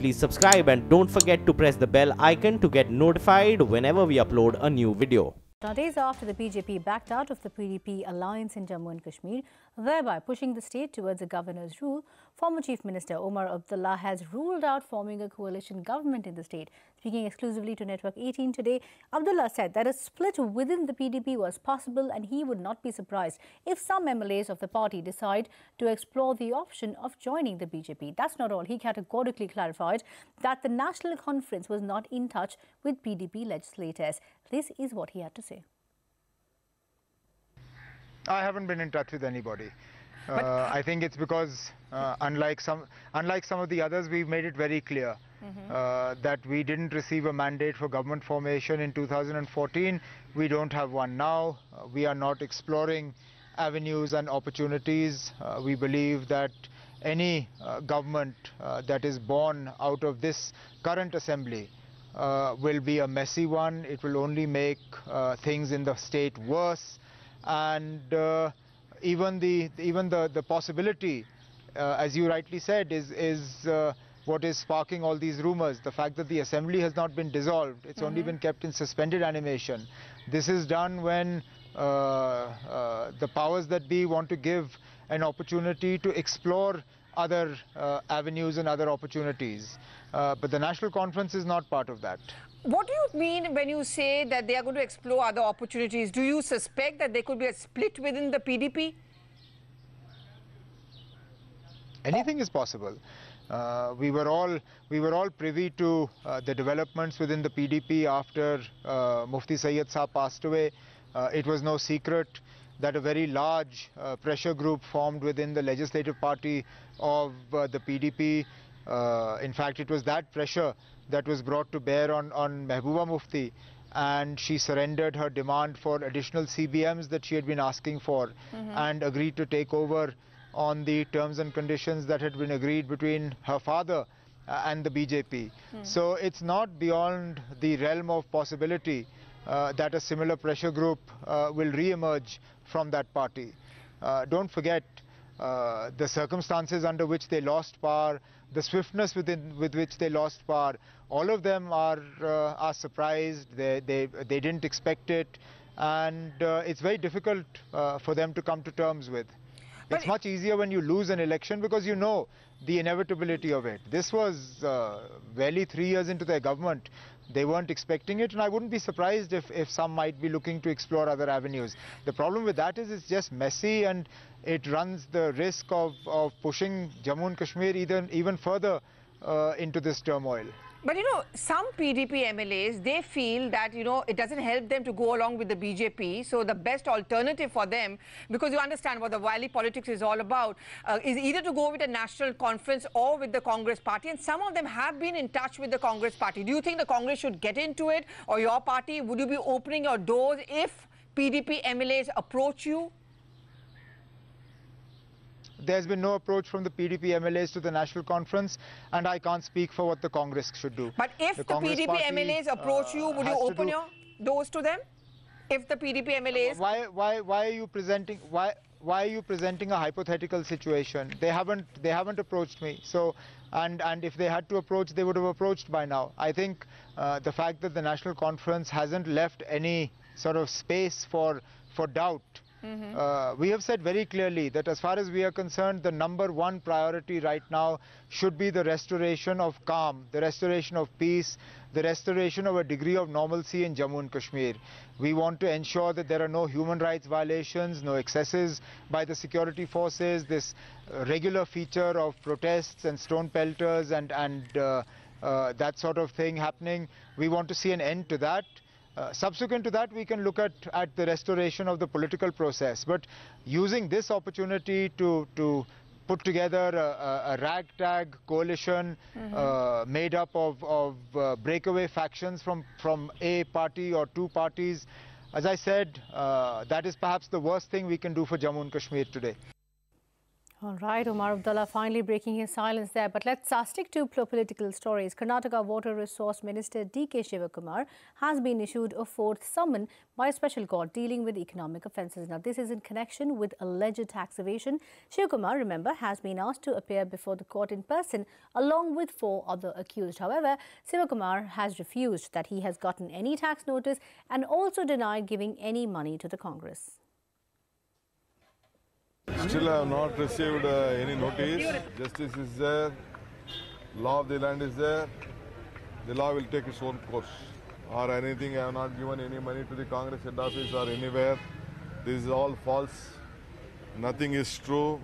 please subscribe and don't forget to press the bell icon to get notified whenever we upload a new video. Now, days after the BJP backed out of the PDP alliance in Jammu and Kashmir, thereby pushing the state towards a governor's rule, former Chief Minister Omar Abdullah has ruled out forming a coalition government in the state. Speaking exclusively to Network 18 today, Abdullah said that a split within the PDP was possible and he would not be surprised if some MLAs of the party decide to explore the option of joining the BJP. That's not all. He categorically clarified that the National Conference was not in touch with PDP legislators. This is what he had to say. I haven't been in touch with anybody. I think it's because unlike some of the others, we've made it very clear that we didn't receive a mandate for government formation in 2014. We don't have one now. We are not exploring avenues and opportunities. We believe that any government that is born out of this current assembly will be a messy one. It will only make things in the state worse. And even the possibility, as you rightly said, is what is sparking all these rumors. The fact that the assembly has not been dissolved, it's only been kept in suspended animation. This is done when the powers that be want to give an opportunity to explore other avenues and other opportunities. But the National Conference is not part of that. What do you mean when you say that they are going to explore other opportunities? Do you suspect that there could be a split within the PDP? Anything is possible. We were all privy to the developments within the PDP after Mufti Sayyid Saab passed away. It was no secret that a very large pressure group formed within the legislative party of the PDP. In fact, it was that pressure that was brought to bear on Mehbooba Mufti, and she surrendered her demand for additional CBMs that she had been asking for and agreed to take over on the terms and conditions that had been agreed between her father and the BJP. So it's not beyond the realm of possibility that a similar pressure group will re-emerge from that party. Don't forget the circumstances under which they lost power, the swiftness with which they lost power. All of them are surprised. They didn't expect it, and it's very difficult for them to come to terms with. It's much easier when you lose an election because you know the inevitability of it. This was barely 3 years into their government. They weren't expecting it, and I wouldn't be surprised if some might be looking to explore other avenues. The problem with that is it's just messy, and it runs the risk of pushing Jammu and Kashmir even further into this turmoil. But, you know, some PDP MLAs, they feel that, you know, it doesn't help them to go along with the BJP. So the best alternative for them, because you understand what the Wali politics is all about, is either to go with a national conference or with the Congress party. And some of them have been in touch with the Congress party. Do you think the Congress should get into it, or your party? Would you be opening your doors if PDP MLAs approach you? There's been no approach from the PDP MLAs to the National Conference, and I can't speak for what the Congress should do. But if the PDP MLAs approach you, would you open your doors to them? If the PDP MLAs... Why are you presenting a hypothetical situation? They haven't approached me. So, and if they had to approach, they would have approached by now. I think the fact that the National Conference hasn't left any sort of space for doubt. We have said very clearly that as far as we are concerned, the #1 priority right now should be the restoration of calm, the restoration of peace, the restoration of a degree of normalcy in Jammu and Kashmir. We want to ensure that there are no human rights violations, no excesses by the security forces, this regular feature of protests and stone pelters and that sort of thing happening. We want to see an end to that. Subsequent to that, we can look at the restoration of the political process. But using this opportunity to put together a ragtag coalition made up of breakaway factions from a party or two parties, as I said, that is perhaps the worst thing we can do for Jammu and Kashmir today. All right, Omar Abdullah finally breaking his silence there. But let's stick to political stories. Karnataka Water Resource Minister D.K. Shivakumar has been issued a fourth summon by a special court dealing with economic offences. Now, this is in connection with alleged tax evasion. Shivakumar, remember, has been asked to appear before the court in person along with 4 other accused. However, Shivakumar has refused that he has gotten any tax notice and also denied giving any money to the Congress. Still, I have not received any notice. Justice is there. Law of the land is there. The law will take its own course. Or anything, I have not given any money to the Congress head office or anywhere. This is all false. Nothing is true.